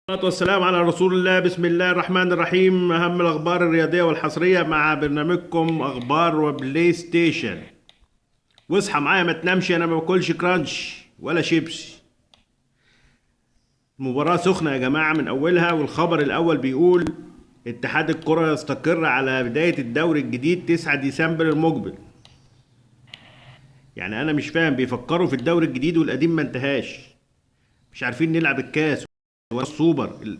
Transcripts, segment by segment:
والصلاة والسلام على رسول الله. بسم الله الرحمن الرحيم. أهم الأخبار الرياضية والحصرية مع برنامجكم أخبار وبلاي ستيشن. واصحى معايا ما تنامش، أنا ما باكلش كرانش ولا شيبسي. المباراة سخنة يا جماعة من أولها، والخبر الأول بيقول اتحاد الكرة يستقر على بداية الدوري الجديد 9 ديسمبر المقبل. يعني أنا مش فاهم، بيفكروا في الدوري الجديد والقديم ما انتهاش. مش عارفين نلعب الكاس ولا السوبر.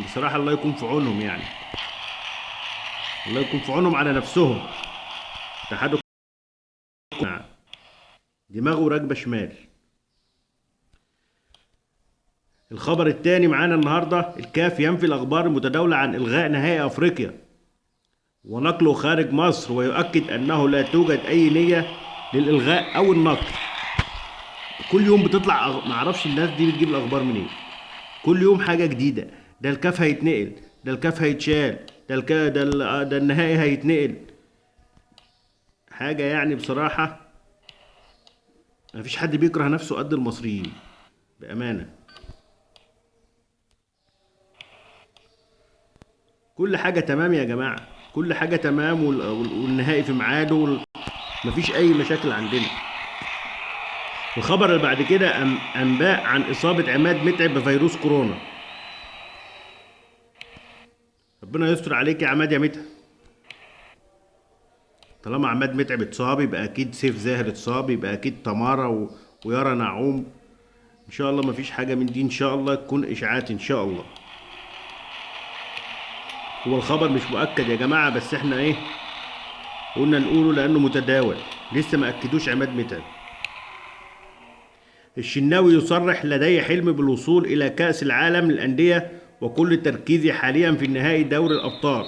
بصراحة الله يكون في عونهم، يعني الله يكون في عونهم على نفسهم. اتحاد الكرة دماغه راكبة شمال. الخبر الثاني معانا النهارده، الكاف ينفي الاخبار المتداولة عن الغاء نهائي افريقيا ونقله خارج مصر، ويؤكد انه لا توجد اي نية للالغاء او النقل. كل يوم بتطلع معرفش الناس دي بتجيب الاخبار منين. كل يوم حاجة جديدة، ده الكاف هيتنقل، ده الكاف هيتشال، ده النهائي هيتنقل. حاجة يعني بصراحة مفيش حد بيكره نفسه قد المصريين بأمانة. كل حاجة تمام يا جماعة، كل حاجة تمام، والنهائي في ميعاده مفيش أي مشاكل عندنا. الخبر اللي بعد كده أنباء عن إصابة عماد متعب بفيروس كورونا. ربنا يستر عليك يا عماد يا متعب. طالما عماد متعب اتصاب يبقى أكيد سيف زاهر اتصاب، يبقى أكيد تمارا ويارا نعوم. إن شاء الله مفيش حاجة من دي، إن شاء الله تكون إشاعات إن شاء الله. هو الخبر مش مؤكد يا جماعة، بس احنا ايه قلنا نقوله لأنه متداول. لسه ما أكدوش عماد متعب. الشناوي يصرح لدي حلم بالوصول إلى كأس العالم للأندية، وكل تركيزي حاليا في النهائي دوري الأبطال.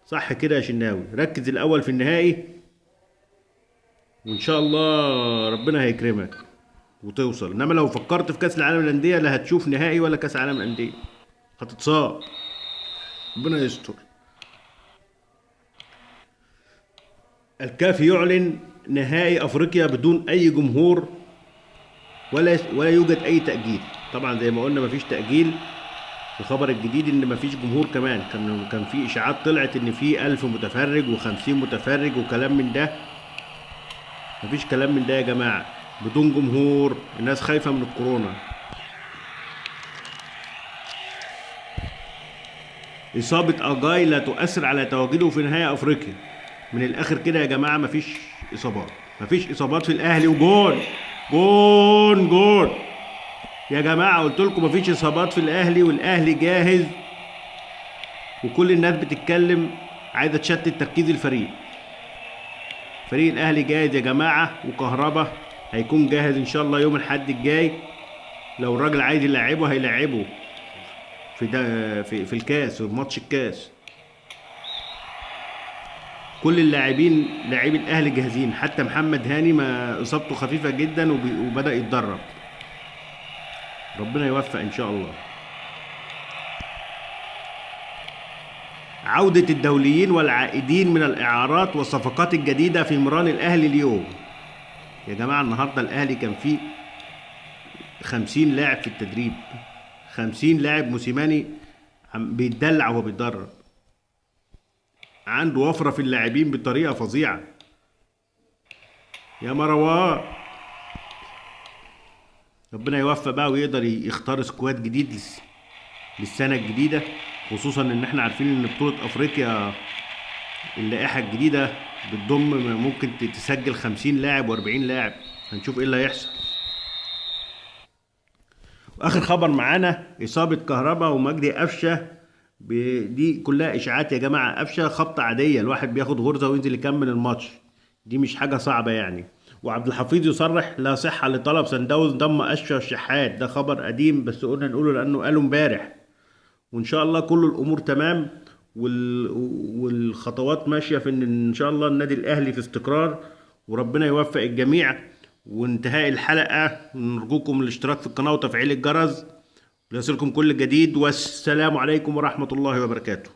صح كده يا شناوي، ركز الأول في النهائي وإن شاء الله ربنا هيكرمك وتوصل. إنما لو فكرت في كأس العالم للأندية لا هتشوف نهائي ولا كأس عالم للأندية، هتتصاب. ربنا يستر. الكاف يعلن نهائي افريقيا بدون اي جمهور، ولا يوجد اي تاجيل. طبعا زي ما قلنا مفيش تاجيل. الخبر الجديد ان مفيش جمهور كمان. كان في اشاعات طلعت ان في 1000 متفرج و50 متفرج وكلام من ده. مفيش كلام من ده يا جماعه. بدون جمهور، الناس خايفه من الكورونا. اصابه اجاي لا تؤثر على تواجده في نهائي افريقيا. من الاخر كده يا جماعه مفيش اصابات، مفيش اصابات في الاهلي. وجون جون جون يا جماعه، قلت لكم مفيش اصابات في الاهلي، والاهلي جاهز. وكل الناس بتتكلم عايزه تشتت تركيز الفريق. فريق الاهلي جاهز يا جماعه، وكهربا هيكون جاهز ان شاء الله يوم الاحد الجاي. لو الراجل عايز يلعبه هيلعبه في ده في الكاس، في ماتش الكاس. كل اللاعبين لاعبي الاهلي جاهزين، حتى محمد هاني ما اصابته خفيفه جدا وبدا يتدرب. ربنا يوفق ان شاء الله. عودة الدوليين والعائدين من الاعارات والصفقات الجديدة في مران الاهلي اليوم. يا جماعة النهاردة الاهلي كان فيه 50 لاعب في التدريب. 50 لاعب. موسيماني بيتدلع وهو بيتدرب. عنده وفرة في اللاعبين بطريقة فظيعة. يا مروان ربنا يوفق بقى ويقدر يختار سكواد جديد للسنة الجديدة. خصوصا ان احنا عارفين ان بطولة افريقيا اللائحة الجديدة بتضم ممكن تسجل 50 لاعب و40 لاعب. هنشوف ايه اللي هيحصل. واخر خبر معانا اصابة كهربا ومجدي قفشة. دي كلها اشاعات يا جماعة. قفشة خبطة عادية، الواحد بياخد غرزة وينزل يكمل الماتش، دي مش حاجة صعبة يعني. وعبد الحفيظ يصرح لا صحة لطلب سان داونز ضم أشرف الشحات. ده خبر قديم بس قلنا نقوله لأنه قاله امبارح. وإن شاء الله كل الأمور تمام، والخطوات ماشية في إن شاء الله النادي الأهلي في استقرار، وربنا يوفق الجميع. وانتهاء الحلقة نرجوكم الاشتراك في القناة وتفعيل الجرس ليصلكم كل جديد. والسلام عليكم ورحمة الله وبركاته.